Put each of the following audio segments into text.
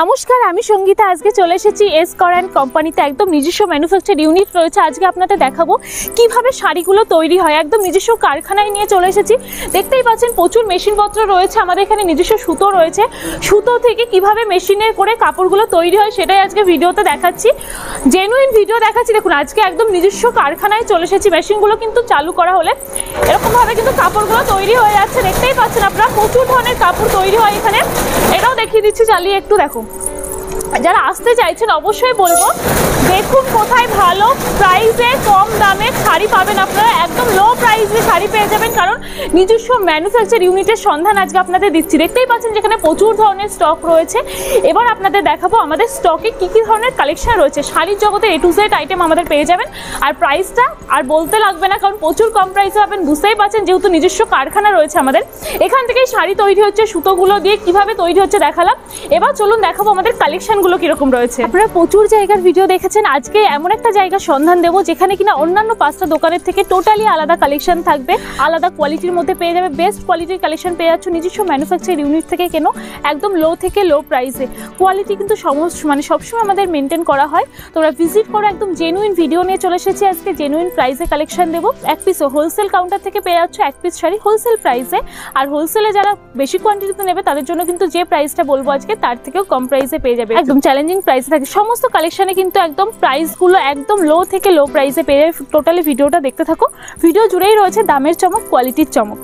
নমস্কার, আমি সঙ্গীতা। আজকে চলে এসেছি এসকর অ্যান্ড কোম্পানিতে। একদম নিজস্ব ম্যানুফ্যাকচার ইউনিট রয়েছে। আজকে আপনাদের দেখাবো কিভাবে শাড়িগুলো তৈরি হয়। একদম নিজস্ব কারখানায় নিয়ে চলে এসেছি। দেখতেই পাচ্ছেন প্রচুর মেশিনপত্র রয়েছে। আমাদের এখানে নিজস্ব সুতো রয়েছে। সুতো থেকে কিভাবে মেশিনে করে কাপড়গুলো তৈরি হয় সেটাই আজকে ভিডিওতে দেখাচ্ছি। জেনুইন ভিডিও দেখাচ্ছি। দেখুন, আজকে একদম নিজস্ব কারখানায় চলে এসেছি। মেশিনগুলো কিন্তু চালু করা হলে এরকমভাবে কিন্তু কাপড়গুলো তৈরি হয়ে যাচ্ছে। দেখতেই পাচ্ছেন আপনারা, প্রচুর ধরনের কাপড় তৈরি হয় এখানে। এটাও দেখিয়ে দিচ্ছি, চালিয়ে একটু দেখো। যারা আসতে চাইছেন অবশ্যই বলবো দেখুন কোথায় ভালো প্রাইসে কম দামে শাড়ি পাবেন। আপনারা একদম লো প্রাইসে শাড়ি পেয়ে যাবেন, কারণ নিজস্ব ম্যানুফ্যাকচার ইউনিটের সন্ধান আজকে আপনাদের দিচ্ছি। দেখতেই পাচ্ছেন যেখানে প্রচুর ধরনের স্টক রয়েছে। এবার আপনাদের দেখাবো আমাদের স্টকে কি কি ধরনের কালেকশন রয়েছে। শাড়ির জগতে A to Z আইটেম আমাদের পেয়ে যাবেন। আর প্রাইসটা আর বলতে লাগবে না, কারণ প্রচুর কম প্রাইসে পাবেন। বুঝতেই পারছেন, যেহেতু নিজস্ব কারখানা রয়েছে আমাদের, এখান থেকেই শাড়ি তৈরি হচ্ছে। সুতোগুলো দিয়ে কিভাবে তৈরি হচ্ছে দেখালাম। এবার চলুন দেখাবো আমাদের কালেকশনগুলো কিরকম রয়েছে। আপনারা প্রচুর জায়গার ভিডিও দেখেছেন। আজকে এমন একটা জায়গার সন্ধান দেবো যেখানে কিনা অন্যান্য 5টা দোকানের থেকে টোটালি আলাদা কালেকশন থাকবে। আলাদা কোয়ালিটির মধ্যে পেয়ে যাবে। বেস্ট কোয়ালিটির কালেকশন পেয়ে যাচ্ছ নিজস্ব ম্যানুফ্যাকচার ইউনিট থেকে। কেন একদম লো থেকে লো প্রাইসে কোয়ালিটি কিন্তু সবসময় আমাদের মেনটেন করা হয়। তোমরা ভিজিট করো। একদম জেনুইন ভিডিও নিয়ে চলে এসেছি আজকে। জেনুইন প্রাইসে কালেকশন দেবো। এক পিসও হোলসেল কাউন্টার থেকে পেয়ে যাচ্ছ এক পিস শাড়ি হোলসেল প্রাইসে। আর হোলসেলে যারা বেশি কোয়ান্টিটিতে নেবে তাদের জন্য কিন্তু যে প্রাইসটা বলবো আজকে তার থেকেও কম প্রাইসে পেয়ে যাবে। একদম চ্যালেঞ্জিং প্রাইসে থাকে সমস্ত কালেকশনে, কিন্তু একদম প্রাইসগুলো একদম লো থেকে লো প্রাইসে পেয়ে যাবে। টোটালি ভিডিওটা দেখতে থাকো। ভিডিও জুড়েই রয়েছে দামের চমক, কোয়ালিটির চমক।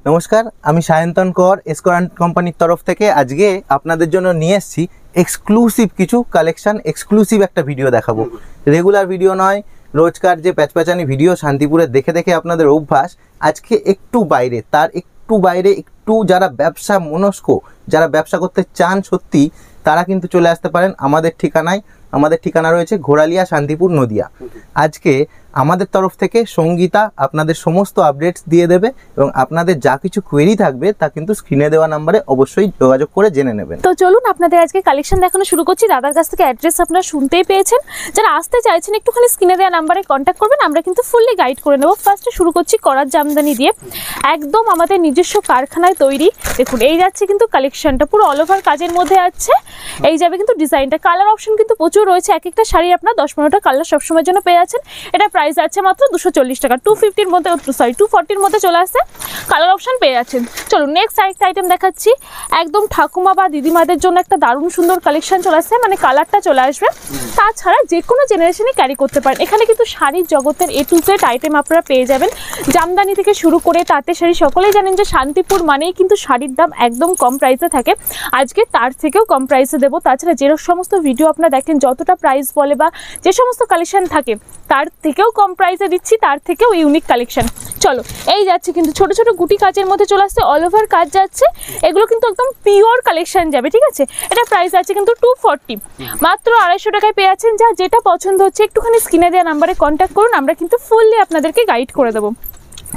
নমস্কার, আমি সায়ন্তন কর এসকর অ্যান্ড কোম্পানির তরফ থেকে আজকে আপনাদের জন্য নিয়ে এসেছি এক্সক্লুসিভ কিছু কালেকশন। এক্সক্লুসিভ একটা ভিডিও দেখাবো। রেগুলার ভিডিও নয়, রোজকার যে প্যাচপ্যাচানি ভিডিও শান্তিপুরে দেখে দেখে আপনাদের অভ্যাস, আজকে একটু বাইরে, তার একটু বাইরে, একটু যারা ব্যবসা মনস্ক, যারা ব্যবসা করতে চান সত্যি, তারা কিন্তু চলে আসতে পারেন আমাদের ঠিকানায়। আমাদের ঠিকানা রয়েছে ঘোড়ালিয়া, শান্তিপুর, নদিয়া। আজকে আমাদের তরফ থেকে সঙ্গীতা আপনাদের সমস্ত আপডেটস দিয়ে দেবে এবং আপনাদের যা কিছু কোয়েরি থাকবে তা কিন্তু স্ক্রিনে দেওয়া নাম্বারে অবশ্যই যোগাযোগ করে জেনে নেবেন। তো চলুন আপনাদের আজকে কালেকশন দেখানো শুরু করছি। দাদার কাছ থেকে অ্যাড্রেস আপনারা শুনতেই পেয়েছেন। যারা আসতে চাইছেন একটুখানি স্ক্রিনে দেওয়া নাম্বারে কন্ট্যাক্ট করবেন, আমরা কিন্তু ফুললি গাইড করে নেব। ফার্স্টে শুরু করছি করার জামদানি দিয়ে। একদম আমাদের নিজস্ব কারখানায় তৈরি। দেখুন, এই যাচ্ছে কিন্তু কালেকশনটা পুরো অল ওভার কাজের মধ্যে আছে। এই যাবে কিন্তু ডিজাইনটা। কালার অপশন কিন্তু প্রচুর রয়েছে। এক একটা শাড়ি আপনার 10-15টা কালার সবসময়ের জন্য পেয়ে যাচ্ছেন। এটা প্রাইস আছে মাত্র 240 টাকা। 250-র মধ্যে, 240-র মধ্যে চলে আসছে। কালার অপশন পেয়ে যাচ্ছেন। চলুন নেক্সট আরেকটা আইটেম দেখাচ্ছি। একদম ঠাকুমা বা দিদিমাদের জন্য একটা দারুণ সুন্দর কালেকশন চলে আসছে। মানে কালারটা চলে আসবে। তাছাড়া যে কোনো জেনারেশনই ক্যারি করতে পারেন। এখানে কিন্তু শাড়ির জগতের A to Z আইটেম আপনারা পেয়ে যাবেন। জামদানি থেকে শুরু করে তাঁতে শাড়ি। সকলেই জানেন যে শান্তিপুর মানেই কিন্তু শাড়ির দাম একদম কম প্রাইসে থাকে। আজকে তার থেকেও কম প্রাইসে দেবো। তাছাড়া যে সমস্ত ভিডিও আপনারা দেখেন, যতটা প্রাইস বলে বা যে সমস্ত কালেকশন থাকে তার থেকেও কম প্রাইসে দিচ্ছি, তার থেকেও ইউনিক কালেকশন। চলো, এই যাচ্ছে কিন্তু ছোট ছোট গুটি কাজের মধ্যে চলে আসছে। অল ওভার কাজ যাচ্ছে। এগুলো কিন্তু একদম পিওর কালেকশন যাবে, ঠিক আছে। এটা প্রাইস আছে কিন্তু 240, মাত্র 250 টাকায় পেয়ে যাচ্ছেন। যা যেটা পছন্দ হচ্ছে একটুখানি স্ক্রিনে দেওয়া নাম্বারে কন্ট্যাক্ট করুন, আমরা কিন্তু ফুললি আপনাদেরকে গাইড করে দেবো।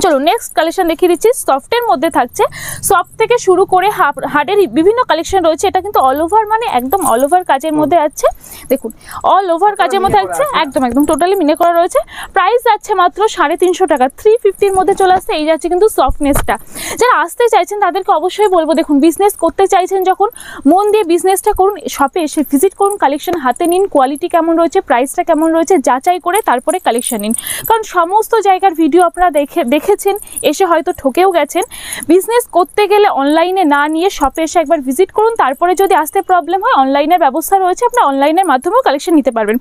চলো নেক্সট কালেকশন দেখিয়ে দিচ্ছি। সফটের মধ্যে থাকছে। সফট থেকে শুরু করে হার্ডের বিভিন্ন কালেকশন রয়েছে। এটা কিন্তু অল ওভার, মানে একদম অল ওভার কাজের মধ্যে আছে। দেখুন, অল ওভার কাজের মধ্যে আছে। একদম একদম টোটালি মিনে করা রয়েছে। প্রাইস যাচ্ছে মাত্র 350 টাকা। 350-র মধ্যে চলে আসছে। এই যাচ্ছে কিন্তু সফটনেসটা। যারা আসতে চাইছেন তাদেরকে অবশ্যই বলবো, দেখুন বিজনেস করতে চাইছেন যখন, মন দিয়ে বিজনেসটা করুন। শপে এসে ভিজিট করুন, কালেকশন হাতে নিন। কোয়ালিটি কেমন রয়েছে, প্রাইসটা কেমন রয়েছে যাচাই করে তারপরে কালেকশন নিন। কারণ সমস্ত জায়গার ভিডিও আপনারা দেখেছেন, এসে হয়তো ঠকেও গেছেন। বিজনেস করতে গেলে অনলাইনে না নিয়ে শপে এসে একবার ভিজিট করুন। তারপরে যদি আসতে প্রবলেম হয়, অনলাইনের ব্যবস্থা রয়েছে, আপনার অনলাইনের মাধ্যমেও কালেকশন নিতে পারবেন।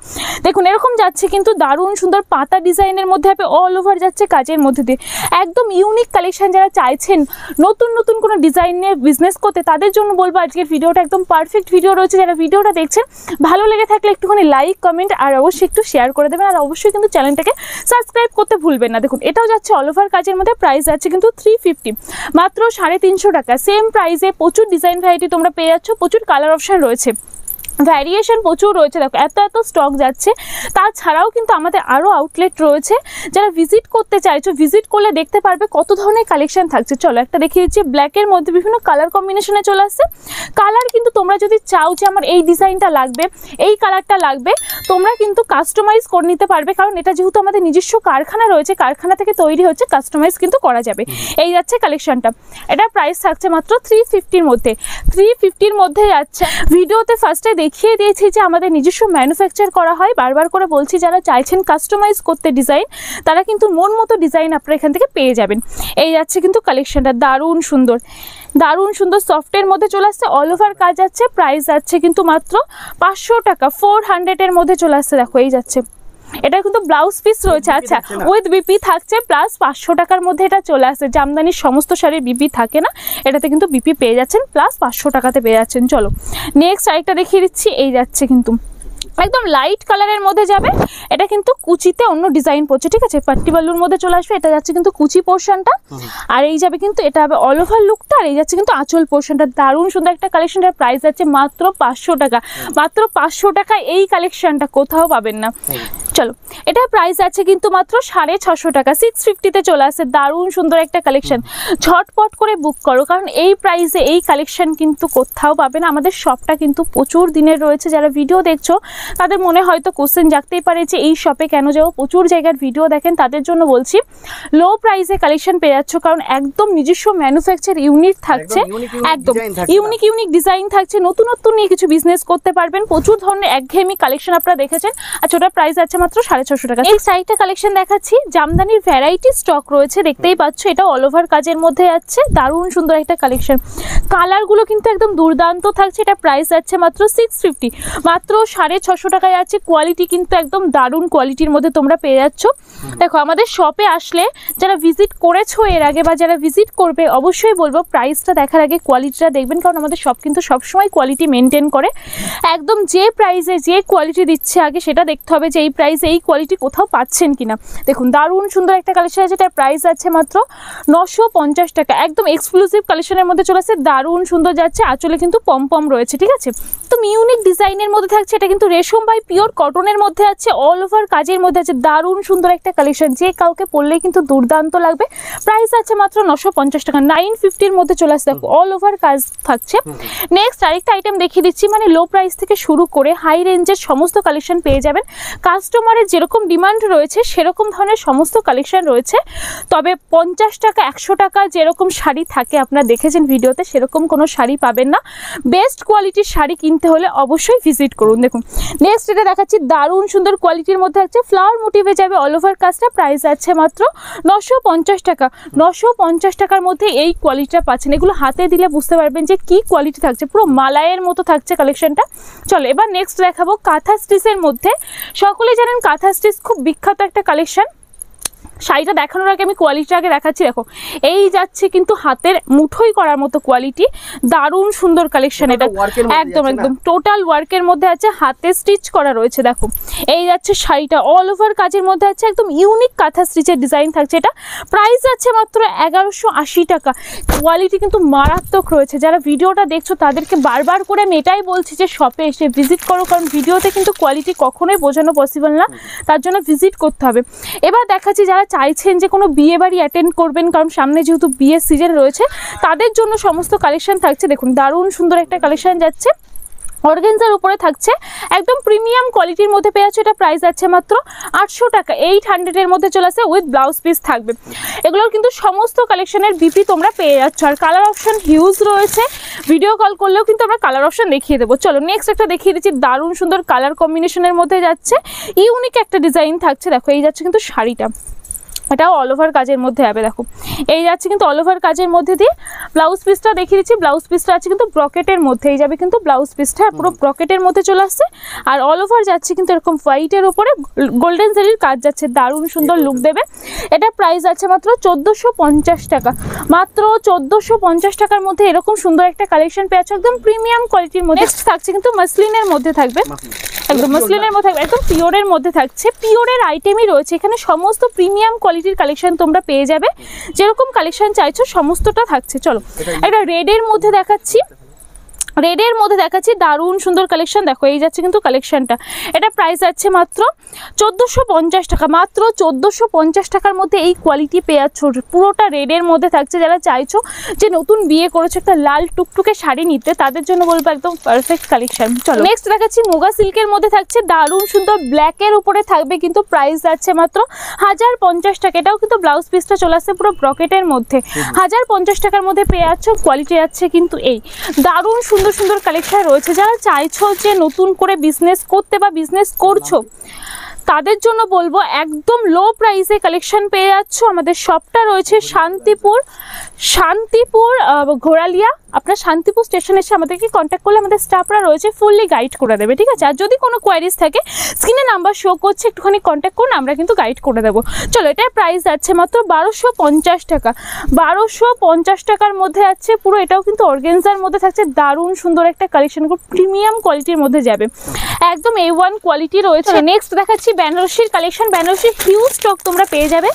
দেখুন এরকম যাচ্ছে কিন্তু দারুণ সুন্দর পাতা ডিজাইনের মধ্যে হবে। অল ওভার যাচ্ছে কাজের মধ্যে দিয়ে। একদম ইউনিক কালেকশন। যারা চাইছেন নতুন নতুন কোনো ডিজাইনে বিজনেস করতে, তাদের জন্য বলবো আজকের ভিডিওটা একদম পারফেক্ট ভিডিও রয়েছে। যারা ভিডিওটা দেখছেন, ভালো লেগে থাকলে একটুখানি লাইক, কমেন্ট আর অবশ্যই একটু শেয়ার করে দেবেন। আর অবশ্যই কিন্তু চ্যানেলটাকে সাবস্ক্রাইব করতে ভুলবেন না। দেখুন এটাও যাচ্ছে অল ওভার কাজের মধ্যে। প্রাইস আছে কিন্তু 350, মাত্র 350 টাকা। সেম প্রাইসে প্রচুর ডিজাইন ভ্যারাইটি তোমরা পেয়ে যাচ্ছ। প্রচুর কালার অপশন রয়েছে। ভ্যারিয়েশন প্রচুর রয়েছে, দেখো এত এত স্টক যাচ্ছে। তাছাড়াও কিন্তু আমাদের আরও আউটলেট রয়েছে, যারা ভিজিট করতে চাইছো ভিজিট করলে দেখতে পারবে কত ধরনের কালেকশন থাকছে। চলো একটা দেখিয়ে দিচ্ছি, ব্ল্যাকের মধ্যে বিভিন্ন কালার কম্বিনেশনে চলে আসছে। কালার কিন্তু তোমরা যদি চাও যে আমার এই ডিজাইনটা লাগবে, এই কালারটা লাগবে, তোমরা কিন্তু কাস্টমাইজ করে নিতে পারবে, কারণ এটা যেহেতু আমাদের নিজস্ব কারখানা রয়েছে, কারখানা থেকে তৈরি হচ্ছে, কাস্টমাইজ কিন্তু করা যাবে। এই যাচ্ছে কালেকশনটা, এটা প্রাইস থাকছে মাত্র 350-র মধ্যে। 350-র মধ্যে যাচ্ছে। ভিডিওতে ফার্স্টে দেখিয়ে দিয়েছি যে আমাদের নিজস্ব ম্যানুফ্যাকচার করা হয়। বারবার করে বলছি, যারা চাইছেন কাস্টমাইজ করতে ডিজাইন, তারা কিন্তু মন মতো ডিজাইন আপনারা এখান থেকে পেয়ে যাবেন। এই যাচ্ছে কিন্তু কালেকশনটা, দারুণ সুন্দর, দারুণ সুন্দর সফটের মধ্যে চলে আসছে, অল ওভার কাজ যাচ্ছে। প্রাইস যাচ্ছে কিন্তু মাত্র 500 টাকা, 400-এর মধ্যে চলে আসছে। দেখো এই যাচ্ছে, এটা কিন্তু ব্লাউজ পিস রয়েছে, আচ্ছা উইথ বিপি থাকছে, প্লাস 500 টাকার মধ্যে এটা চলে আসে। জামদানির সমস্ত শাড়ির বিপি থাকে না, এটাতে কিন্তু বিপি পেয়ে যাচ্ছেন, প্লাস 500 টাকাতে পেয়ে যাচ্ছেন। চলো নেক্সট আরেকটা দেখিয়ে দিচ্ছি। এই যাচ্ছে কিন্তু একদম লাইট কালারের মধ্যে যাবে, এটা কিন্তু কুচিতে অন্য ডিজাইন পড়ছে, ঠিক আছে, পাট্টি বালুর মধ্যে চলে আসবে। এটা যাচ্ছে কিন্তু কুচি পোর্শনটা, আর এই যাবে কিন্তু এটা হবে অল ওভার লুকটা, আর এই যাচ্ছে কিন্তু আঁচল পোর্শনটা। দারুণ সুন্দর একটা কালেকশনের প্রাইস যাচ্ছে মাত্র 500 টাকা। মাত্র 500 টাকা এই কালেকশনটা কোথাও পাবেন না। চলো এটা প্রাইস আছে কিন্তু মাত্র 650 টাকা, 650-তে চলে আসে। দারুণ সুন্দর একটা কালেকশন, ঝটপট করে বুক করো, কারণ এই প্রাইসে এই কালেকশন কিন্তু কোথাও পাবে না। আমাদের শপটা কিন্তু প্রচুর দিনের রয়েছে, যারা ভিডিও দেখছো তাদের মনে হয়তো কোশ্চেন জাগতেই পারে যে এই শপে কেন যাবো, প্রচুর জায়গার ভিডিও দেখেন, তাদের জন্য বলছি লো প্রাইসে কালেকশন পেয়ে যাচ্ছ, কারণ একদম নিজস্ব ম্যানুফ্যাকচার ইউনিট থাকছে, একদম ইউনিক ইউনিক ডিজাইন থাকছে, নতুনত্ব নিয়ে কিছু বিজনেস করতে পারবেন। প্রচুর ধরনের একঘেয়েমি কালেকশন আপনারা দেখেছেন, আর ছোটার প্রাইস আছে মাত্র 650 টাকা। এই সাইডটা কালেকশন দেখাচ্ছি, জামদানির ভ্যারাইটি স্টক রয়েছে, দেখতেই পাচ্ছ, এটা অল ওভার কাজের মধ্যে যাচ্ছে। দারুণ সুন্দর একটা কালেকশন, কালারগুলো কিন্তু একদম দুর্দান্ত থাকছে। এটা প্রাইস আছে মাত্র 650, মাত্র 650 টাকায় আছে। কোয়ালিটি কিন্তু একদম দারুণ কোয়ালিটির মধ্যে তোমরা পেয়ে যাচ্ছ। দেখো আমাদের শপে আসলে যারা ভিজিট করেছো এর আগে বা যারা ভিজিট করবে, অবশ্যই বলবো প্রাইসটা দেখার আগে কোয়ালিটিটা দেখবেন, কারণ আমাদের শপ কিন্তু সবসময় কোয়ালিটি মেনটেন করে। একদম যে প্রাইসে যে কোয়ালিটি দিচ্ছে আগে সেটা দেখতে হবে যে এই প্রাইসে এই কোয়ালিটি কোথাও পাচ্ছেন কিনা। দেখুন দারুণ সুন্দর একটা কালেকশন আছে, তার প্রাইস আছে মাত্র 950 টাকা। একদম এক্সক্লুসিভ কালেকশনের মধ্যে চলে আসছে, দারুণ সুন্দর যাচ্ছে। আঁচলে কিন্তু পম রয়েছে, ঠিক আছে, তো ইউনিক ডিজাইনের মধ্যে থাকছে। এটা কিন্তু রেশম বাই পিওর কটনের মধ্যে আছে, অল ওভার কাজের মধ্যে আছে। দারুণ সুন্দর একটা কালেকশন, যে কাউকে পরলেই কিন্তু দুর্দান্ত লাগবে। প্রাইস আছে মাত্র 950 টাকা, 950-র মধ্যে চলে আসছে। দেখো অল ওভার কাজ থাকছে। নেক্সট আরেকটা আইটেম দেখিয়ে দিচ্ছি, মানে লো প্রাইস থেকে শুরু করে হাই রেঞ্জের সমস্ত কালেকশন পেয়ে যাবেন। কাস্টমারের যেরকম ডিমান্ড রয়েছে সেরকম ধরনের সমস্ত কালেকশন রয়েছে, তবে 50 টাকা 100 টাকা যেরকম শাড়ি থাকে আপনারা দেখেছেন ভিডিওতে, সেরকম কোনো শাড়ি পাবেন না। বেস্ট কোয়ালিটির শাড়ি কিনতে হলে অবশ্যই ভিজিট করুন। দেখুন নেক্সট এটা দেখাচ্ছি, দারুণ সুন্দর কোয়ালিটির মধ্যে আছে, ফ্লাওয়ার মোটিভে যাবে অল ওভার কাজটা। প্রাইস আছে মাত্র 950 টাকা। 950 টাকার মধ্যে এই কোয়ালিটিটা পাচ্ছেন। এগুলো হাতে দিলে বুঝতে পারবেন যে কি কোয়ালিটি থাকছে, পুরো মালায়ের মতো থাকছে কালেকশনটা। চলো এবার নেক্সট দেখাবো কাঁথা স্টিচের মধ্যে। সকলে জানেন কাঁথা স্টিচ খুব বিখ্যাত একটা কালেকশন। শাড়িটা দেখানোর আগে আমি কোয়ালিটিটা আগে দেখাচ্ছি। দেখো এই যাচ্ছে কিন্তু হাতের মুঠোই করার মতো কোয়ালিটি, দারুণ সুন্দর কালেকশন। এটা একদম একদম টোটাল ওয়ার্কের মধ্যে আছে, হাতে স্টিচ করা রয়েছে। দেখো এই যাচ্ছে শাড়িটা অল ওভার কাজের মধ্যে আছে, একদম ইউনিক কাঁথা স্টিচের ডিজাইন থাকছে। এটা প্রাইস আছে মাত্র 1180 টাকা। কোয়ালিটি কিন্তু মারাত্মক রয়েছে। যারা ভিডিওটা দেখছো তাদেরকে বারবার করে আমি এটাই বলছি যে শপে এসে ভিজিট করো, কারণ ভিডিওতে কিন্তু কোয়ালিটি কখনোই বোঝানো পসিবল না, তার জন্য ভিজিট করতে হবে। এবার দেখাচ্ছি যারা চাইছেন যে কোনো বিয়ে বাড়ি অ্যাটেন্ড করবেন, কারণ সামনে যেহেতু বিয়ের সিজন রয়েছে, তাদের জন্য সমস্ত কালেকশন থাকছে। দেখুন দারুণ সুন্দর একটা কালেকশন যাচ্ছে, অর্গানজার উপরে থাকছে, একদম প্রিমিয়াম কোয়ালিটির মধ্যে পেয়ে যাচ্ছে। এটা প্রাইস আছে মাত্র 800 টাকা, 800-এর মধ্যে চলে আসে, উইথ ব্লাউজ পিস থাকবে। এগুলোর কিন্তু সমস্ত কালেকশনের বিপি তোমরা পেয়ে যাচ্ছ, আর কালার অপশন হিউজ রয়েছে। ভিডিও কল করলেও কিন্তু আমরা কালার অপশন দেখিয়ে দেবো। চলো নেক্সট একটা দেখিয়ে দিচ্ছি, দারুণ সুন্দর কালার কম্বিনেশনের মধ্যে যাচ্ছে, ইউনিক একটা ডিজাইন থাকছে। দেখো এই যাচ্ছে কিন্তু শাড়িটা, এটাও অল ওভার কাজের মধ্যে হবে। দেখো এই যাচ্ছে কিন্তু অল ওভার কাজের মধ্যে দিয়ে। ব্লাউজ পিসটা দেখিয়ে দিচ্ছি, ব্লাউজ পিসটা আছে কিন্তু ব্রকেটের মধ্যে, এই যাবে কিন্তু ব্লাউজ পিসটা পুরো ব্রকেটের মধ্যে চলে আসছে। আর অল ওভার যাচ্ছে কিন্তু এরকম হোয়াইটের উপরে গোল্ডেন জারির কাজ যাচ্ছে, দারুণ সুন্দর লুক দেবে। এটা প্রাইস আছে মাত্র 1450 টাকা। মাত্র 1450 টাকার মধ্যে এরকম সুন্দর একটা কালেকশন পেয়েছে, একদম প্রিমিয়াম কোয়ালিটির মধ্যে। নেক্সট থাকছে কিন্তু মাসলিনের মধ্যে থাকবে, একদম মাসলিনের মধ্যে থাকবে, একদম পিওরের মধ্যে থাকছে। পিওরের আইটেমই রয়েছে এখানে, সমস্ত প্রিমিয়াম কোয়ালিটির কালেকশন তোমরা পেয়ে যাবে, যেরকম কালেকশন চাইছো সমস্তটা থাকছে। চলো একটা রেডের মধ্যে দেখাচ্ছি, রেডের মধ্যে দেখাচ্ছি দারুণ সুন্দর কালেকশন। দেখো এই যাচ্ছে কিন্তু কালেকশনটা, এটা প্রাইস আছে মাত্র 1450 টাকা। মাত্র 1450 টাকার মধ্যে এই কোয়ালিটি পেয়ে যাচ্ছ। পুরোটা রেডের মধ্যে থাকছে। যারা চাইছো যে নতুন বিয়ে করেছো একটা লাল টুকটুকে শাড়ি নিতে, তাদের জন্য বলবো একদম পারফেক্ট কালেকশন। চলো নেক্সট দেখাচ্ছি মুগা সিল্কের মধ্যে থাকছে দারুণ সুন্দর ব্ল্যাকের উপরে থাকবে, কিন্তু প্রাইস যাচ্ছে মাত্র 1050 টাকা। এটাও কিন্তু ব্লাউজ পিসটা চলে আসছে পুরো ব্রকেটের মধ্যে। 1050 টাকার মধ্যে পেয়ে যাচ্ছ। কোয়ালিটি যাচ্ছে কিন্তু এই দারুণ সুন্দর সুন্দর কালেকশন রয়েছে। যারা চাইছো যে নতুন করে বিজনেস করতে বা বিজনেস করছো, তাদের জন্য বলবো একদম লো প্রাইসে কালেকশন পেয়ে যাচ্ছ। আমাদের শপটা রয়েছে শান্তিপুর ঘোড়ালিয়া। আপনার শান্তিপুর স্টেশন এসে আমাদেরকে কন্ট্যাক্ট করলে আমাদের স্টাফরা রয়েছে, ফুললি গাইড করে দেবে, ঠিক আছে। আর যদি কোনো কোয়ারিজ থাকে স্ক্রিনে নাম্বার শো করছে, একটুখানি কন্ট্যাক্ট করুন, আমরা কিন্তু গাইড করে দেবো। চলো এটার প্রাইস আছে মাত্র 1250 টাকা। 1250 টাকার মধ্যে আছে পুরো। এটাও কিন্তু অর্গানজার মধ্যে থাকছে, দারুণ সুন্দর একটা কালেকশন, প্রিমিয়াম কোয়ালিটির মধ্যে যাবে, একদম A1 কোয়ালিটি রয়েছে। নেক্সট দেখাচ্ছি বেনারসির কালেকশন। বেনারসির হিউজ স্টক তোমরা পেয়ে যাবে।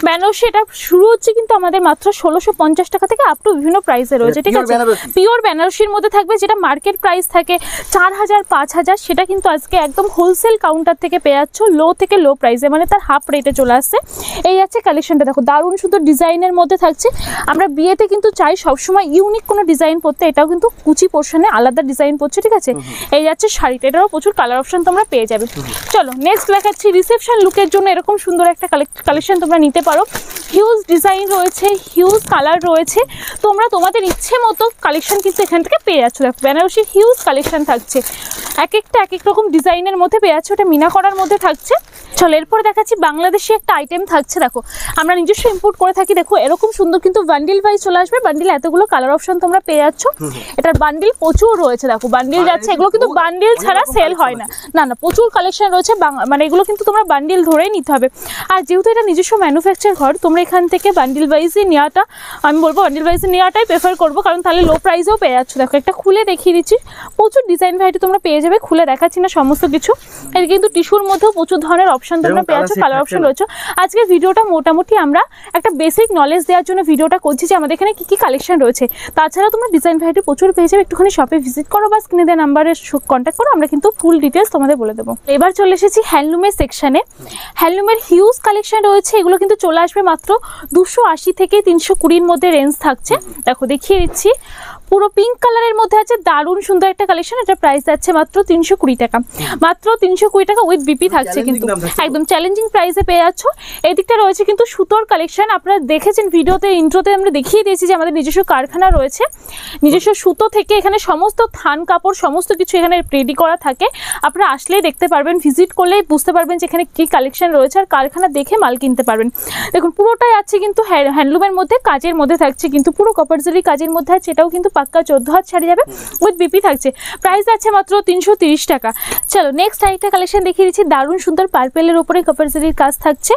বেনারসি এটা শুরু হচ্ছে কিন্তু আমাদের মাত্র 1650 টাকা থেকে আপ টু বিভিন্ন প্রাইসে রয়েছে, ঠিক আছে। পিওর বেনারসির মধ্যে থাকবে, যেটা মার্কেট প্রাইস থাকে 4000 5000, সেটা কিন্তু আজকে একদম হোলসেল কাউন্টার থেকে পেয়ে যাচ্ছ লো থেকে লো প্রাইসে, মানে তার হাফ রেটে চলে আসছে। এই আছে কালেকশনটা, দেখো দারুণ সুন্দর ডিজাইনের মধ্যে থাকছে। আমরা বিয়েতে কিন্তু চাই সবসময় ইউনিক কোনো ডিজাইন পরতে, এটাও কিন্তু কুচি পোর্শনে আলাদা ডিজাইন পড়ছে, ঠিক আছে। এই যাচ্ছে শাড়িটা, এটারও প্রচুর কালার অপশন তোমরা পেয়ে যাবে। চলো নেক্সট দেখাচ্ছি রিসেপশন লুকের জন্য এরকম সুন্দর একটা কালেকশন তোমরা নিতে পারো। হিউজ ডিজাইন রয়েছে, হিউজ কালার রয়েছে, তোমরা তোমাদের ইচ্ছে মতো কালেকশন কিন্তু এখান থেকে পেয়ে যাচ্ছ। দেখো বেনারসির হিউজ কালেকশন থাকছে, এক একটা এক এক রকম ডিজাইনের মধ্যে পেয়ে যাচ্ছে। ওটা মিনা করার মধ্যে থাকছে। চলো এরপরে দেখাচ্ছি বাংলাদেশি একটা আইটেম থাকছে। দেখো আমরা নিজস্ব ইম্পোর্ট করে থাকি। দেখো এরকম সুন্দর কিন্তু বান্ডিল ওয়াইজ চলে আসবে। বান্ডিল এতগুলো কালার অপশন তোমরা পেয়ে যাচ্ছ। এটার বান্ডিল প্রচুর রয়েছে, দেখো বান্ডিল যাচ্ছে। এগুলো কিন্তু বান্ডিল ছাড়া সেল হয় না, না না, প্রচুর কালেকশন রয়েছে। মানে এগুলো কিন্তু তোমরা বান্ডিল ধরেই নিতে হবে। আর যেহেতু এটা নিজস্ব ম্যানুফ্যাকচার ঘর, তোমরা এখান থেকে বান্ডিল ওয়াইজই নেওয়াটা, আমি বলবো বান্ডিল ওয়াইজে নেওয়াটাই প্রেফার করবো, কারণ তাহলে লো প্রাইসেও পেয়ে যাচ্ছ। দেখো একটা খুলে দেখিয়ে দিচ্ছি, প্রচুর ডিজাইন ভ্যারাইটি তোমরা পেয়ে যাবে। খুলে দেখাচ্ছি না সমস্ত কিছু। এর কিন্তু টিস্যুর মধ্যেও প্রচুর ধরনের অপশন তোমরা পেয়ে যাচ্ছ, কালার অপশন রয়েছে। আজকের ভিডিওটা মোটামুটি আমরা একটা বেসিক নলেজ দেওয়ার জন্য ভিডিওটা করছি যে আমাদের এখানে কি কি কালেকশন রয়েছে। তাছাড়া তোমরা ডিজাইন ভ্যারাইটি প্রচুর পেয়ে যাবে। একটুখানি শপে ভিজিট করো বা স্ক্রিনে দেওয়া নাম্বারে কন্ট্যাক্ট করো, আমরা কিন্তু ফুল ডিটেলস তোমাদের বলে দেবো। এবার চলে এসেছি হ্যান্ডলুমের সেকশনে। হ্যান্ডলুমের হিউজ কালেকশন রয়েছে। এগুলো কিন্তু চলে আসবে মাত্র 280 থেকে 320-র মধ্যে রেঞ্জ থাকছে। দেখো দেখিয়ে দিচ্ছি, পুরো পিঙ্ক কালারের মধ্যে আছে দারুণ সুন্দর একটা কালেকশন। এটা প্রাইস যাচ্ছে মাত্র 320 টাকা। মাত্র 320 টাকা উইথ বিপি থাকছে, কিন্তু একদম চ্যালেঞ্জিং প্রাইসে পেয়ে যাচ্ছ। এই দিকটা রয়েছে কিন্তু সুতোর কালেকশন। আপনারা দেখেছেন ভিডিওতে, ইন্ট্রোতে আমরা দেখিয়ে দিয়েছি যে আমাদের নিজস্ব কারখানা রয়েছে। নিজস্ব সুতো থেকে এখানে সমস্ত থান কাপড় সমস্ত কিছু এখানে রেডি করা থাকে। আপনারা আসলেই দেখতে পারবেন, ভিজিট করলেই বুঝতে পারবেন যে এখানে কি কালেকশন রয়েছে, আর কারখানা দেখে মাল কিনতে পারবেন। দেখুন পুরোটাই আছে কিন্তু হ্যান্ডলুমের মধ্যে, কাজের মধ্যে থাকছে, কিন্তু পুরো কপারজরি কাজের মধ্যে আছে। এটাও কিন্তু পাক্কা 14 হাত ছাড়ি যাবে, উইথ বিপি থাকছে। প্রাইস আছে মাত্র 330 টাকা। চলো নেক্সট আরেকটা কালেকশন দেখিয়ে দিচ্ছি। দারুণ সুন্দর পার্পেলের উপরে কপারজরির কাজ থাকছে।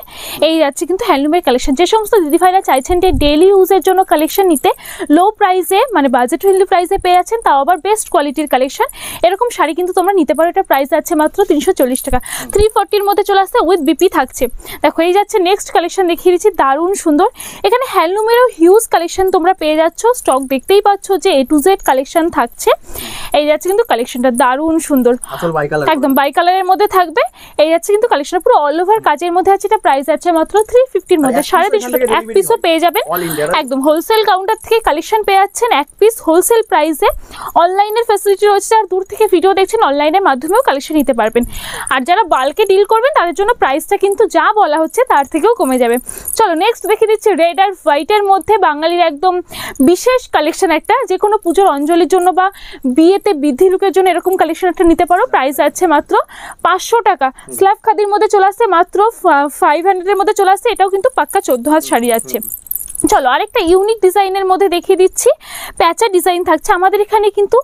এই যাচ্ছে কিন্তু হ্যান্ডলুমের কালেকশন। যে সমস্ত দিদিভাইরা চাইছেন যে ডেইলি ইউজের জন্য কালেকশন নিতে, লো প্রাইসে মানে বাজেট ফ্রেন্ডলি প্রাইসে পেয়ে যাচ্ছেন, তাও আবার বেস্ট কোয়ালিটির কালেকশন, এরকম শাড়ি কিন্তু তোমরা নিতে পারো। এটা প্রাইস আছে মাত্র 340 টাকা। 340-র মধ্যে চলে আসছে, উইথ বিপি থাকছে। দেখো এই যাচ্ছে নেক্সট কালেকশন দেখিয়ে দিচ্ছি, দারুণ সুন্দর। এখানে হ্যান্ডলুমেরও হিউজ কালেকশন তোমরা পেয়ে যাচ্ছ। স্টক দেখতেই পাচ্ছ যে A to Z কালেকশন থাকছে। এই যাচ্ছে কিন্তু কালেকশনটা দারুণ সুন্দর, একদম বাই কালারের মধ্যে থাকবে। এই যাচ্ছে কিন্তু কালেকশন পুরো অল ওভার কাজের মধ্যে আছে। এটা প্রাইস আছে মাত্র 350-র মধ্যে, 350 টাকা। এক পিসও পেয়ে যাবেন, একদম হোলসেল কাউন্টার থেকে কালেকশন পেয়ে যাচ্ছেন এক পিস হোলসেল প্রাইসে। অনলাইনের ফ্যাসিলিটি রয়েছে, আর দূর থেকে ভিডিও দেখছেন অনলাইনের মাধ্যমেও কালেকশন নিতে পারবেন। আর যারা বাল্কে ডিল করবেন তাদের জন্য প্রাইসটা কিন্তু যা বলা হচ্ছে তার থেকেও কমে যাবে। চলো নেক্সট দেখে দিচ্ছি রেড আর হোয়াইটের মধ্যে বাঙালির একদম বিশেষ কালেকশন একটা, যে কোনো পুজোর অঞ্জলির জন্য বা বিয়েতে বৃদ্ধি লুকের জন্য এরকম কালেকশন একটা নিতে পারো। প্রাইস আছে মাত্র 500 টাকা। স্ল্যাব খাদির মধ্যে চলে আসছে, মাত্র 500-এর মধ্যে চলে আসছে। এটাও কিন্তু পাক্কা 14 হাত শাড়ি যাচ্ছে। চলো আরেকটা ইউনিক ডিজাইনের মধ্যে দেখিয়ে দিচ্ছি। প্যাচা ডিজাইন থাকছে। আমাদের এখানে কিন্তু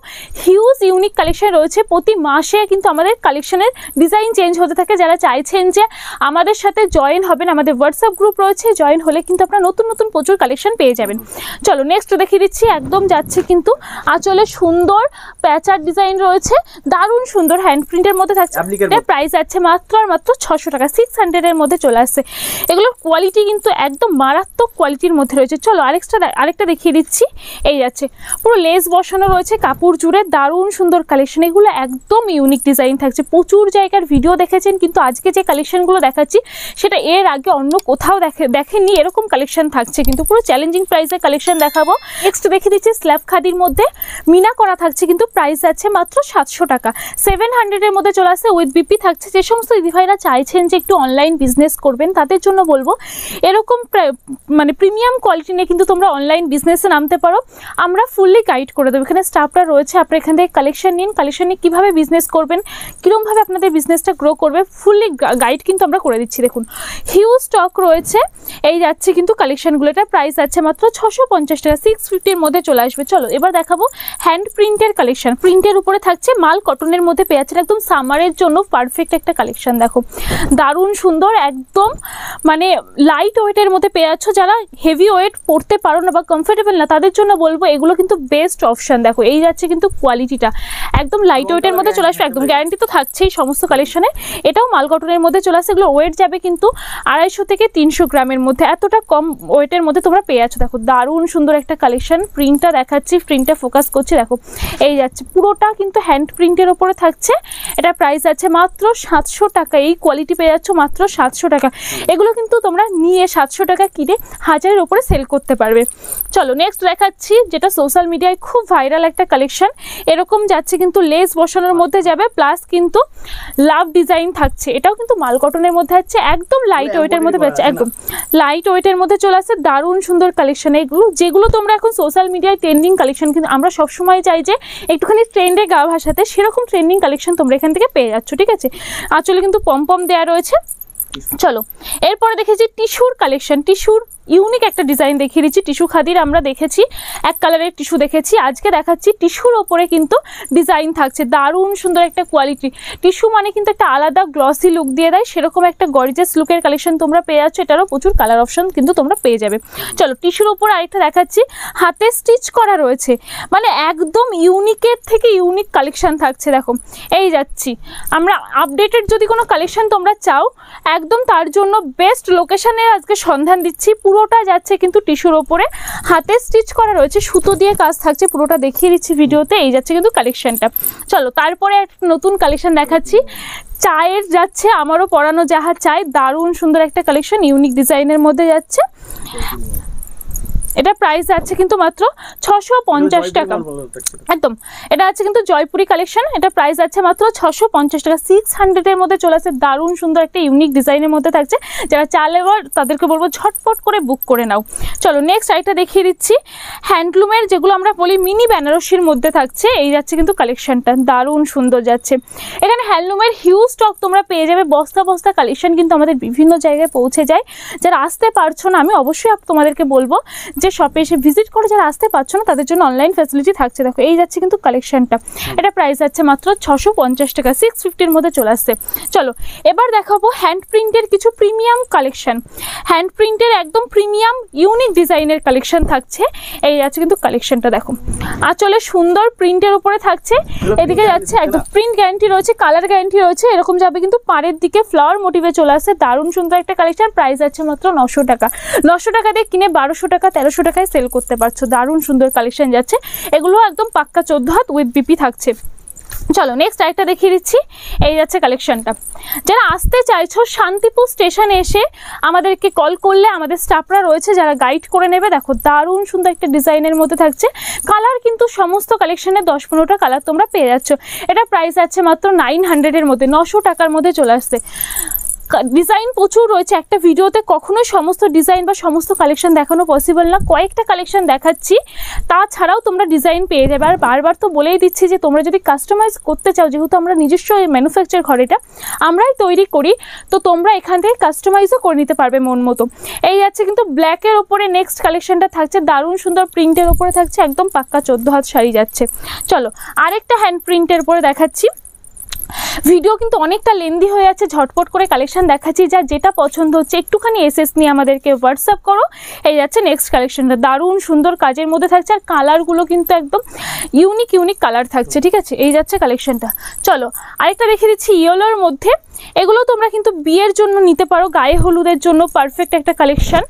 হিউজ ইউনিক কালেকশন রয়েছে। প্রতি মাসে কিন্তু আমাদের কালেকশনের ডিজাইন চেঞ্জ হতে থাকে। যারা চাইছেন যে আমাদের সাথে জয়েন হবেন, আমাদের হোয়াটসঅ্যাপ গ্রুপ রয়েছে, জয়েন হলে কিন্তু আপনারা নতুন নতুন প্রচুর কালেকশন পেয়ে যাবেন। চলো নেক্সট দেখিয়ে দিচ্ছি। একদম যাচ্ছে কিন্তু আঁচলে সুন্দর প্যাচার ডিজাইন রয়েছে, দারুণ সুন্দর হ্যান্ড প্রিন্টের মধ্যে থাকছে। প্রাইস আছে মাত্র আর মাত্র 600 টাকা। 600-এর মধ্যে চলে আসছে। এগুলোর কোয়ালিটি কিন্তু একদম মারাত্মক কোয়ালিটির মধ্যে মধ্যে রয়েছে। চলো আরেকটা দেখিয়ে দিচ্ছি। এই যাচ্ছে পুরো লেস বসানো রয়েছে কাপড় জুড়ে, দারুণ সুন্দর কালেকশন। এগুলো একদম ইউনিক ডিজাইন থাকছে। প্রচুর জায়গার ভিডিও দেখেছেন, কিন্তু আজকে যে কালেকশনগুলো দেখাচ্ছি সেটা এর আগে অন্য কোথাও দেখেননি এরকম কালেকশন থাকছে, কিন্তু পুরো চ্যালেঞ্জিং প্রাইসে কালেকশন দেখাবো। নেক্সট দেখিয়ে দিচ্ছি স্ল্যাব খাদির মধ্যে মিনা করা থাকছে, কিন্তু প্রাইস আছে মাত্র 700 টাকা। 700 এর মধ্যে চলে আসছে, উইথ বিপি থাকছে। যে সমস্ত দিদিভাইরা চাইছেন যে একটু অনলাইন বিজনেস করবেন তাদের জন্য বলবো এরকম মানে প্রিমিয়াম কোয়ালিটি নিয়ে কিন্তু তোমরা অনলাইন বিজনেসে নামতে পারো। আমরা ফুললি গাইড করে দেবো। এখানে স্টাফরা রয়েছে, আপনারা এখান থেকে কালেকশন নিন, কালেকশন নিয়ে কীভাবে বিজনেস করবেন, কীরকমভাবে আপনাদের বিজনেসটা গ্রো করবে, ফুললি গাইড কিন্তু আমরা করে দিচ্ছি। দেখুন হিউজ স্টক রয়েছে। এই যাচ্ছে কিন্তু কালেকশনগুলো, এটার প্রাইস আছে মাত্র 650 টাকা। 650 এর মধ্যে চলে আসবে। চলো এবার দেখাবো হ্যান্ড প্রিন্টের কালেকশন। প্রিন্টের উপরে থাকছে, মাল কটনের মধ্যে পেয়ে যাচ্ছে, একদম সামারের জন্য পারফেক্ট একটা কালেকশন। দেখো দারুণ সুন্দর, একদম মানে লাইট ওয়েটের মধ্যে পেয়ে যাচ্ছ। যারা হেভি ওয়েট পড়তে পারো না বা কমফোর্টেবল না তাদের জন্য বলবো এগুলো কিন্তু বেস্ট অপশন। দেখো এই যাচ্ছে কিন্তু কোয়ালিটিটা একদম লাইট ওয়েটের মধ্যে চলে আসবে, একদম গ্যারান্টি তো থাকছেই সমস্ত কালেকশনে। এটাও মাল কটনের মধ্যে চলে আসছে। এগুলো ওয়েট যাবে কিন্তু 250 থেকে 300 গ্রামের মধ্যে, এতটা কম ওয়েটের মধ্যে তোমরা পেয়ে যাচ্ছ। দেখো দারুণ সুন্দর একটা কালেকশন। প্রিন্টটা দেখাচ্ছি, প্রিন্টটা ফোকাস করছি। দেখো এই যাচ্ছে পুরোটা কিন্তু হ্যান্ড প্রিন্টের ওপরে থাকছে। এটা প্রাইস আছে মাত্র 700 টাকা। এই কোয়ালিটি পেয়ে যাচ্ছ মাত্র 700 টাকা। এগুলো কিন্তু তোমরা নিয়ে 700 টাকা কিনে 1000-এর উপরে সেল করতে পারবে। চলো নেক্সট দেখাচ্ছি, যেটা সোশ্যাল মিডিয়ায় খুব ভাইরাল একটা কালেকশন। এরকম যাচ্ছে কিন্তু লেস বসানোর মধ্যে যাবে, প্লাস কিন্তু লাভ ডিজাইন থাকছে। এটাও কিন্তু মাল কটনের মধ্যে আছে, একদম লাইট ওয়েটের মধ্যে পাচ্ছে, একদম লাইট ওয়েটের মধ্যে চলে আসছে। দারুণ সুন্দর কালেকশন এগুলো, যেগুলো তোমরা এখন সোশ্যাল মিডিয়ায় ট্রেন্ডিং কালেকশন। কিন্তু আমরা সবসময় চাই যে একটুখানি ট্রেন্ডে গা ভাসাতে, সেরকম ট্রেন্ডিং কালেকশন তোমরা এখান থেকে পেয়ে যাচ্ছ। ঠিক আছে, আঁচলে কিন্তু পম দেওয়া রয়েছে। চলো এরপরে দেখেছি টিস্যুর কালেকশন। টিস্যুর ইউনিক একটা ডিজাইন দেখিয়ে দিচ্ছি। টিস্যু খাদির আমরা দেখেছি এক কালারের টিস্যু দেখেছি, আজকে দেখাচ্ছি টিস্যুর ওপরে কিন্তু ডিজাইন থাকছে। দারুণ সুন্দর একটা কোয়ালিটি। টিস্যু মানে কিন্তু একটা আলাদা গ্লসি লুক দিয়ে দেয়, সেরকম একটা গর্জিয়াস লুকের কালেকশন তোমরা পেয়ে যাচ্ছ। এটারও প্রচুর কালার অপশন কিন্তু তোমরা পেয়ে যাবে। চলো টিস্যুর ওপর আরেকটা দেখাচ্ছি, হাতে স্টিচ করা রয়েছে, মানে একদম ইউনিকের থেকে ইউনিক কালেকশন থাকছে। দেখো এই যাচ্ছি আমরা আপডেটেড যদি কোনো কালেকশন তোমরা চাও, একদম তার জন্য বেস্ট লোকেশনে আজকে সন্ধান দিচ্ছি। পুরোটা যাচ্ছে কিন্তু টিস্যুর ওপরে, হাতে স্টিচ করা রয়েছে, সুতো দিয়ে কাজ থাকছে, পুরোটা দেখিয়ে দিচ্ছি ভিডিওতে। এই যাচ্ছে কিন্তু কালেকশনটা। চলো তারপরে একটা নতুন কালেকশন দেখাচ্ছি, চায়ের যাচ্ছে, আমারও পরানো যাহা চাই। দারুণ সুন্দর একটা কালেকশন, ইউনিক ডিজাইনের মধ্যে যাচ্ছে। এটা প্রাইস আছে কিন্তু মাত্র 650 টাকা। একদম এটা আছে কিন্তু জয়পুরি কালেকশন। এটা প্রাইস আছে মাত্র 650 টাকা। 600 এর মধ্যে চলে আসে, দারুণ সুন্দর একটা ইউনিক ডিজাইনের মধ্যে থাকছে। যারা চালে তাদেরকে বলবো ঝটপট করে বুক করে নাও। চলো নেক্সট আইটা দেখিয়ে দিচ্ছি, হ্যান্ডলুমের যেগুলো আমরা বলি মিনি বেনারসির মধ্যে থাকছে। এই যাচ্ছে কিন্তু কালেকশনটা, দারুণ সুন্দর যাচ্ছে। এখানে হ্যান্ডলুমের হিউজ স্টক তোমরা পেয়ে যাবে, বস্তা বস্তা কালেকশন কিন্তু আমাদের বিভিন্ন জায়গায় পৌঁছে যায়। যারা আসতে পারছো না, আমি অবশ্যই তোমাদেরকে বলবো যে শপে এসে ভিজিট করে, যারা আসতে পারছো না তাদের জন্য অনলাইন ফ্যাসিলিটি থাকছে। দেখো এই যাচ্ছে কিন্তু কালেকশনটা, এটা প্রাইস আছে মাত্র 650 টাকা। 650-এর মধ্যে চলে আসছে। চলো এবার দেখাবো হ্যান্ড প্রিন্টের কিছু প্রিমিয়াম কালেকশন। হ্যান্ড প্রিন্টের একদম প্রিমিয়াম ইউনিক ডিজাইনের কালেকশন থাকছে। এই যাচ্ছে কিন্তু কালেকশনটা। দেখো আঁচলে সুন্দর প্রিন্টের উপরে থাকছে, এদিকে যাচ্ছে একদম প্রিন্ট গ্যারান্টি রয়েছে, কালার গ্যারান্টি রয়েছে। এরকম যাবে কিন্তু পাড়ের দিকে ফ্লাওয়ার মোটিভে চলে আসছে। দারুণ সুন্দর একটা কালেকশন। প্রাইস আছে মাত্র 900 টাকা। 900 টাকা দিয়ে কিনে 1200 টাকা 1300 টাকায় সেল করতে পারছো। দারুণ সুন্দর কালেকশন যাচ্ছে। এগুলো একদম পাক্কা 14 হাত উইথ বিপি থাকছে। চলো নেক্সট আরেকটা দেখিয়ে দিচ্ছি। এই যাচ্ছে কালেকশনটা। যারা আসতে চাইছো শান্তিপুর স্টেশনে এসে আমাদেরকে কল করলে আমাদের স্টাফরা রয়েছে যারা গাইড করে নেবে। দেখো দারুণ সুন্দর একটা ডিজাইনের মধ্যে থাকছে। কালার কিন্তু সমস্ত কালেকশনে 10-15টা কালার তোমরা পেয়ে যাচ্ছ। এটা প্রাইস আছে মাত্র 900-এর মধ্যে, 900 টাকার মধ্যে চলে আসছে। ডিজাইন প্রচুর রয়েছে, একটা ভিডিওতে কখনোই সমস্ত ডিজাইন বা সমস্ত কালেকশন দেখানো পসিবল না। কয়েকটা কালেকশন দেখাচ্ছি, তাছাড়াও তোমরা ডিজাইন পেয়ে যাবে। আর বারবার তো বলেই দিচ্ছি যে তোমরা যদি কাস্টমাইজ করতে চাও, যেহেতু আমরা নিজস্ব ম্যানুফ্যাকচার ঘর এটা আমরাই তৈরি করি, তো তোমরা এখান থেকে কাস্টমাইজও করে নিতে পারবে মন মতো। এই যাচ্ছে কিন্তু ব্ল্যাকের ওপরে নেক্সট কালেকশনটা থাকছে, দারুণ সুন্দর প্রিন্টের ওপরে থাকছে, একদম পাক্কা 14 হাত শাড়ি যাচ্ছে। চলো আরেকটা হ্যান্ড প্রিন্টের উপরে দেখাচ্ছি। ভিডিও কিন্তু অনেকটা লেন্দি হয়ে যাচ্ছে, ঝটপট করে কালেকশন দেখাচ্ছি, যা যেটা পছন্দ হচ্ছে একটুখানি এসএস নিয়ে আমাদেরকে হোয়াটসঅ্যাপ করো। এই যাচ্ছে নেক্সট কালেকশনটা, দারুণ সুন্দর কাজের মধ্যে থাকছে, আর কালারগুলো কিন্তু একদম ইউনিক কালার থাকছে, ঠিক আছে। এই যাচ্ছে কালেকশনটা। চলো আরেকটা দেখিয়ে দিচ্ছি ইয়েলোর মধ্যে। এগুলো তোমরা কিন্তু বিয়ের জন্য নিতে পারো, গায়ে হলুদের জন্য পারফেক্ট একটা কালেকশন।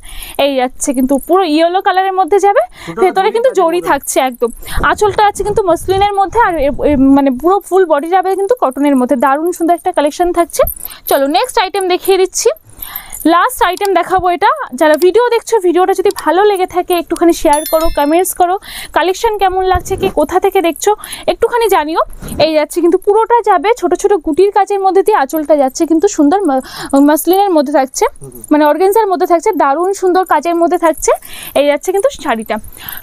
এই যাচ্ছে কিন্তু পুরো ইয়েলো কালারের মধ্যে যাবে, ভেতরে কিন্তু জরি থাকছে একদম। আঁচলটা আছে কিন্তু মসলিনের মধ্যে, আর মানে পুরো ফুল বডি যাবে কিন্তু কটনের মধ্যে। দারুণ সুন্দর একটা কালেকশন থাকছে। চলো নেক্সট আইটেম দেখিয়ে দিচ্ছি, লাস্ট আইটেম দেখাবো এটা। যারা ভিডিও দেখছো, ভিডিওটা যদি ভালো লেগে থাকে একটুখানি শেয়ার করো, কমেন্টস করো, কালেকশন কেমন লাগছে, কে কোথা থেকে দেখছো একটুখানি জানিও। এই যাচ্ছে কিন্তু পুরোটা যাবে ছোট ছোট গুটির কাজের মধ্যে দিয়ে, আঁচলটা যাচ্ছে কিন্তু সুন্দর মাসলিনের মধ্যে থাকছে, মানে অর্গানজার মধ্যে থাকছে, দারুণ সুন্দর কাজের মধ্যে থাকছে। এই যাচ্ছে কিন্তু শাড়িটা।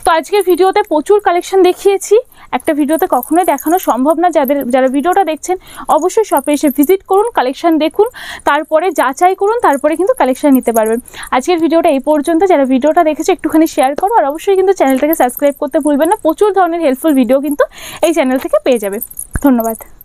তো আজকের ভিডিওতে প্রচুর কালেকশন দেখিয়েছি, একটা ভিডিওতে কখনোই দেখানো সম্ভব না। যারা ভিডিওটা দেখছেন অবশ্যই শপে এসে ভিজিট করুন, কালেকশন দেখুন, তারপরে যাচাই করুন, তারপরে কিন্তু কালেকশন নিতে পারবেন। আজকের ভিডিওটা এই পর্যন্ত। যারা ভিডিওটা দেখেছে একটুখানি শেয়ার করো, আর অবশ্যই কিন্তু চ্যানেলটাকে সাবস্ক্রাইব করতে ভুলবেন না। প্রচুর ধরনের হেল্পফুল ভিডিও কিন্তু এই চ্যানেল থেকে পেয়ে যাবে। ধন্যবাদ।